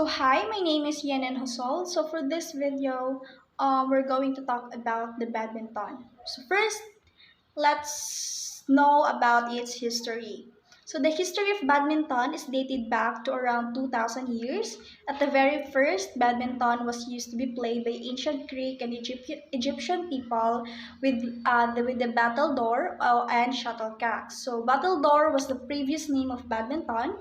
So hi, my name is Yenin Hosol. So for this video, we're going to talk about the badminton. So first, let's know about its history. So the history of badminton is dated back to around 2000 years. At the very first, badminton was used to be played by ancient Greek and Egyptian people with the battledore and shuttlecock. So battledore was the previous name of badminton.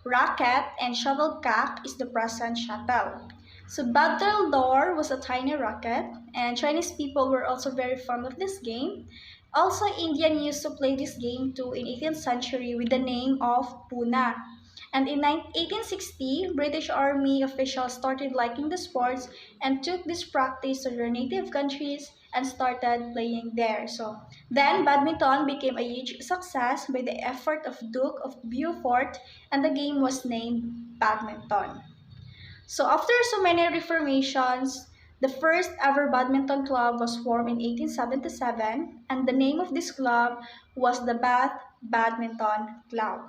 Racket and shuttlecock is the present shuttle. So battledore was a tiny racket, and Chinese people were also very fond of this game. Also, Indian used to play this game too in 18th century with the name of Puna. And in 1860, British Army officials started liking the sports and took this practice to their native countries and started playing there. So then badminton became a huge success by the effort of Duke of Beaufort, and the game was named badminton. So after so many reformations, the first ever badminton club was formed in 1877, and the name of this club was the Bath Badminton Club.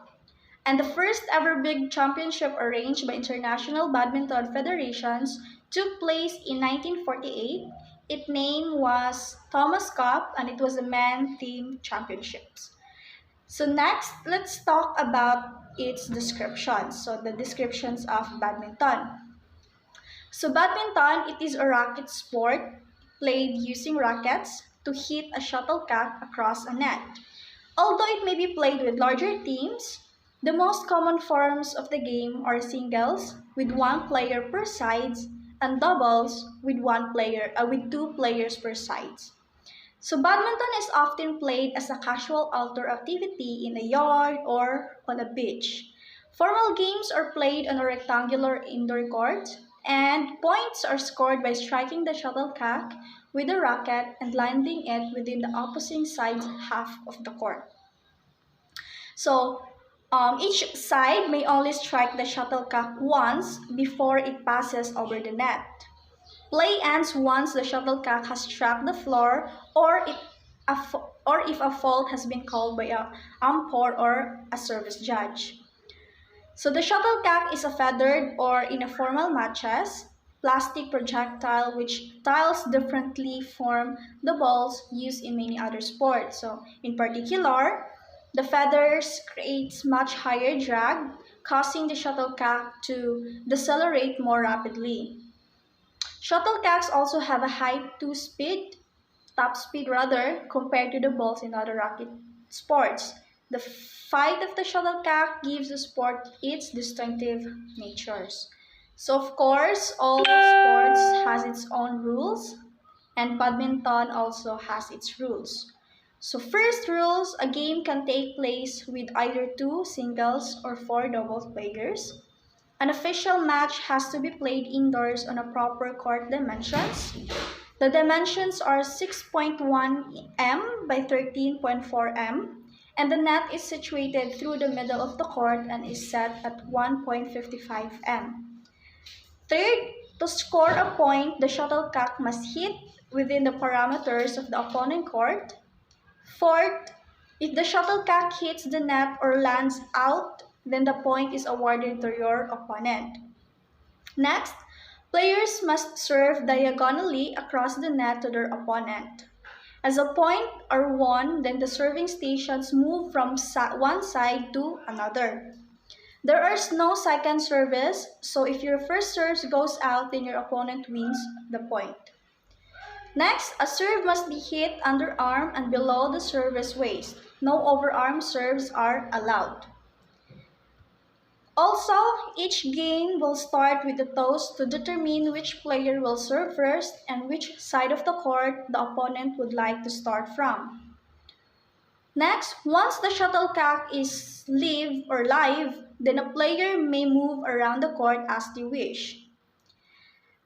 And the first ever big championship arranged by international badminton federations took place in 1948. Its name was Thomas Cup, and it was a men team championships. So next, let's talk about its descriptions. So the descriptions of badminton. So badminton, it is a racket sport played using rackets to hit a shuttlecock across a net. Although it may be played with larger teams, the most common forms of the game are singles with one player per side and doubles with with two players per side. So badminton is often played as a casual outdoor activity in a yard or on a beach. Formal games are played on a rectangular indoor court, and points are scored by striking the shuttlecock with a racket and landing it within the opposing side's half of the court. So each side may only strike the shuttlecock once before it passes over the net. Play ends once the shuttlecock has struck the floor, or if a fault has been called by a umpire or a service judge. So the shuttlecock is a feathered, or in a formal matches, plastic projectile which tiles differently from the balls used in many other sports. So in particular, the feathers creates much higher drag, causing the shuttlecock to decelerate more rapidly. Shuttlecocks also have a high top speed rather, compared to the balls in other racket sports. The fight of the shuttlecock gives the sport its distinctive natures. So of course, all sports has its own rules, and badminton also has its rules. So first rules, a game can take place with either two singles or four doubles players. An official match has to be played indoors on a proper court dimensions. The dimensions are 6.1 m by 13.4 m, and the net is situated through the middle of the court and is set at 1.55 m. Third, to score a point, the shuttlecock must hit within the parameters of the opponent court. Fourth, if the shuttlecock hits the net or lands out, then the point is awarded to your opponent. Next, players must serve diagonally across the net to their opponent. As a point are won, then the serving stations move from one side to another. There is no second service, so if your first serve goes out, then your opponent wins the point. Next, a serve must be hit underarm and below the server's waist. No overarm serves are allowed. Also, each game will start with a toss to determine which player will serve first and which side of the court the opponent would like to start from. Next, once the shuttlecock is live, then a player may move around the court as they wish.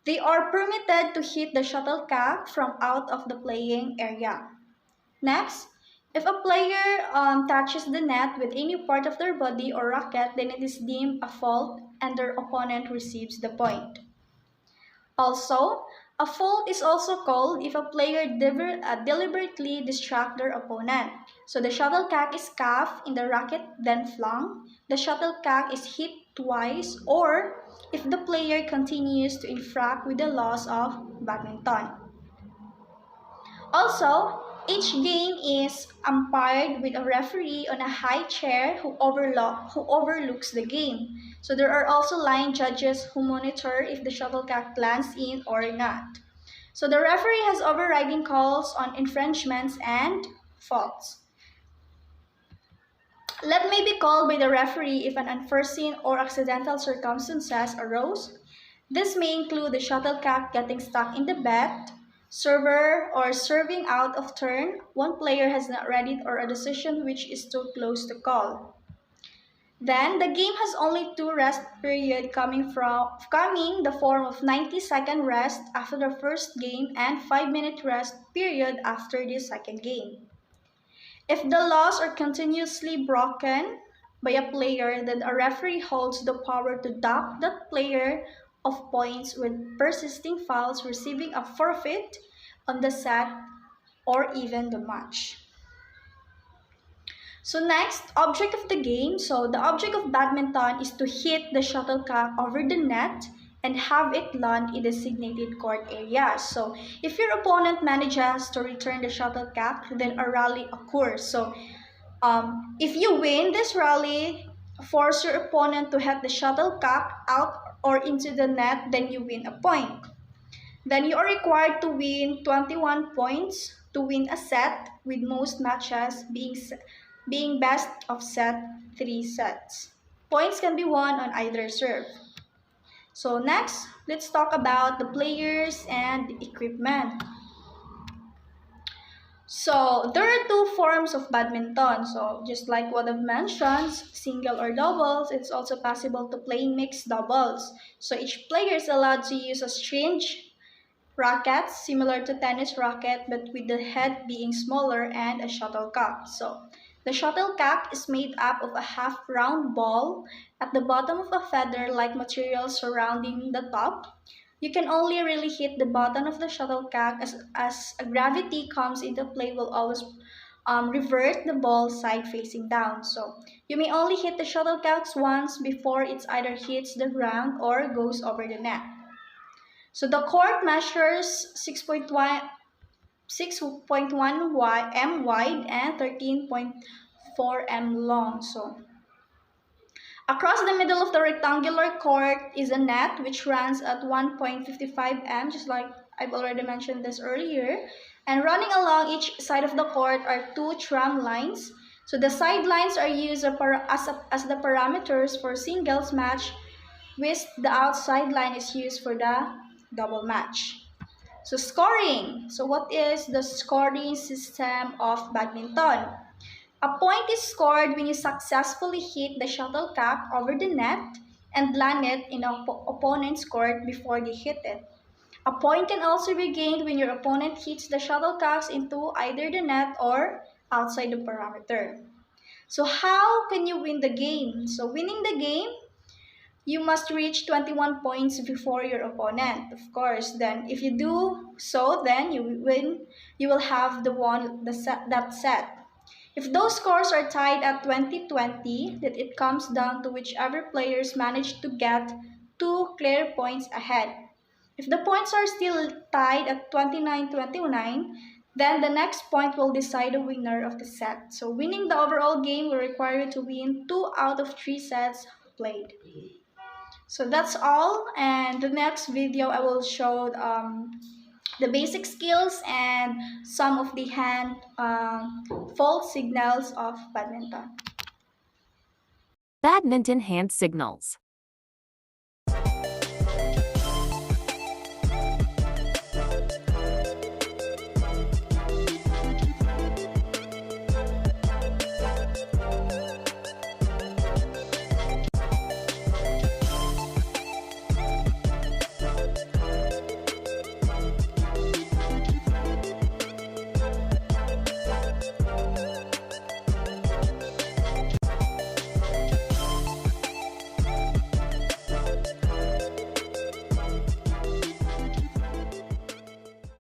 They are permitted to hit the shuttlecock from out of the playing area. Next, if a player touches the net with any part of their body or racket, then it is deemed a fault and their opponent receives the point. Also, a fault is also called if a player deliberately distracts their opponent. So the shuttlecock is cuffed in the racket then flung, the shuttlecock is hit twice, or if the player continues to infract with the laws of badminton. Also, each game is umpired with a referee on a high chair who overlooks the game. So there are also line judges who monitor if the shuttlecock lands in or not. So the referee has overriding calls on infringements and faults. Let may be called by the referee if an unforeseen or accidental circumstances arose. This may include the shuttlecock getting stuck in the bat, server, or serving out of turn, one player has not read it, or a decision which is too close to call. Then the game has only two rest period coming the form of 90-second rest after the first game and 5-minute rest period after the second game. If the laws are continuously broken by a player, then a referee holds the power to dock that player of points with persisting fouls, receiving a forfeit on the set or even the match. So next, object of the game. So the object of badminton is to hit the shuttlecock over the net and have it land in designated court areas. So if your opponent manages to return the shuttlecock, then a rally occurs. So if you win this rally, force your opponent to hit the shuttlecock out or into the net, then you win a point. Then you are required to win 21 points to win a set, with most matches being best of set 3 sets. Points can be won on either serve. So next, let's talk about the players and equipment. So there are two forms of badminton. So just like what I've mentioned, single or doubles, it's also possible to play mixed doubles. So each player is allowed to use a strange racket similar to tennis racket, but with the head being smaller, and a shuttlecock. So the shuttlecock is made up of a half-round ball at the bottom of a feather-like material surrounding the top. You can only really hit the bottom of the shuttlecock as a gravity comes into play will always revert the ball side facing down. So you may only hit the shuttlecocks once before it either hits the ground or goes over the net. So the court measures 6.1 m wide and 13.4 m long. So across the middle of the rectangular court is a net which runs at 1.55 m, just like I've already mentioned this earlier. And running along each side of the court are two tram lines. So the sidelines are used as the parameters for singles match, which the outside line is used for the double match. So scoring. So what is the scoring system of badminton? A point is scored when you successfully hit the shuttlecock over the net and land it in an opponent's court before they hit it. A point can also be gained when your opponent hits the shuttlecocks into either the net or outside the parameter. So how can you win the game? So winning the game, you must reach 21 points before your opponent, of course. Then if you do so, then you win. You will have that set. If those scores are tied at 20-20, then it comes down to whichever players manage to get 2 clear points ahead. If the points are still tied at 29-29, then the next point will decide the winner of the set. So winning the overall game will require you to win 2 out of 3 sets played. So that's all, and the next video I will show the basic skills and some of the hand fault signals of badminton. Badminton hand signals.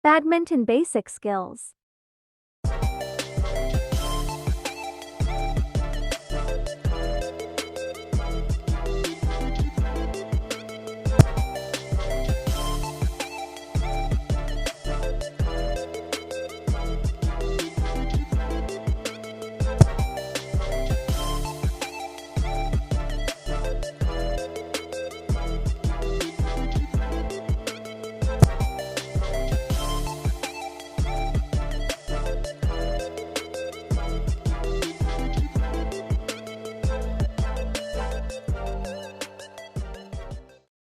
Badminton basic skills.